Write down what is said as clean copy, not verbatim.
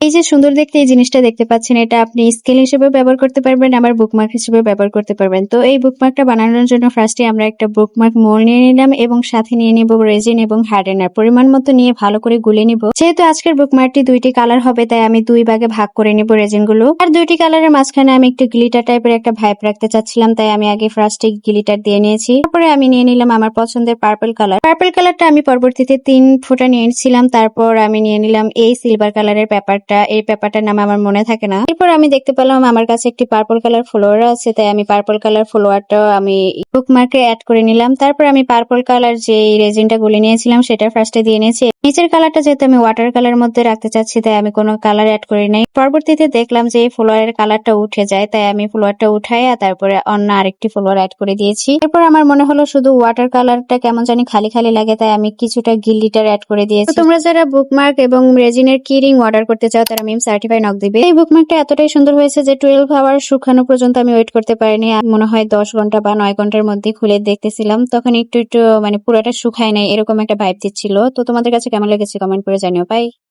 এই যে সুন্দর দেখতে এই জিনিসটা দেখতে পাচ্ছেন, এটা আপনি স্কেল হিসেবে ব্যবহার করতে পারবেন, আবার বুকমার্ক হিসেবে ব্যবহার করতে পারবেন। তো এই বুকমার্কটা বানানোর জন্য ফার্স্টে আমরা একটা বুকমার্ক মোল্ড নিয়ে নিলাম এবং সাথে নিয়ে নিব রেজিন এবং হার্ডেনার। পরিমাণ মতো নিয়ে ভালো করে গুলে নিব। যেহেতু আজকের বুকমার্কটি দুইটি কালার হবে, তাই আমি দুই ভাগে ভাগ করে নিব রেজিন গুলো। আর দুইটি কালারের মাঝখানে আমি একটু গ্লিটার টাইপের একটা ভাইব রাখতে চাচ্ছিলাম, তাই আমি আগে ফার্স্টে গ্লিটার দিয়ে নিয়েছি। তারপরে আমি নিয়ে নিলাম আমার পছন্দের পার্পল কালার। পার্পল কালারটা আমি পরবর্তীতে 3 ফোঁটা নিয়েছিলাম। তারপর আমি নিয়ে নিলাম এই সিলভার কালারের পেপারটা। এই পেপারটার নাম আমার মনে থাকে না। এরপর আমি দেখতে পেলাম আমার কাছে একটি পার্পল কালার ফ্লোয়ার আছে, তাই আমি পার্পল কালার ফ্লোয়ারটাও আমি বুকমার্কে অ্যাড করে নিলাম। তারপর আমি পার্পল কালার যে রেজিনটা গুলে নিয়েছিলাম সেটা ফার্স্টে দিয়ে নিয়েছি। নিচের কালারটা যেহেতু আমি ওয়াটার কালার মধ্যে রাখতে চাচ্ছি, তাই আমি কোনো কালার অ্যাড করি নাই। পরবর্তীতে দেখলাম যে এই ফ্লোয়ারের কালারটা উঠে যায়, তাই আমি ফ্লোয়ারটা উঠাইয়া তারপরে অন্য আরেকটি ফ্লোয়ার অ্যাড করে দিয়েছি। এরপর আমার মনে হলো শুধু ওয়াটার কালারটা কেমন জানি খালি খালি লাগে, তাই আমি কিছুটা গিল্লিটার অ্যাড করে দিয়েছি। তোমরা যারা বুকমার্ক এবং রেজিনের কি রিং অর্ডার করতে চাও তারা মিম সার্টিফাই নক দিবে। এই বুকমার্কটা এতটাই সুন্দর হয়েছে যে 12 আওয়ার শুকানো পর্যন্ত আমি ওয়েট করতে পারিনি। মনে হয় 10 ঘন্টা বা 9 ঘন্টার মধ্যে খুলে দেখতেছিলাম, তখন একটু একটু মানে পুরোটা শুকায় নাই, এরকম একটা ভাইব দিচ্ছিল। তো তোমাদের কাছে কেমন লেগেছে কমেন্ট করে জানিও। বাই।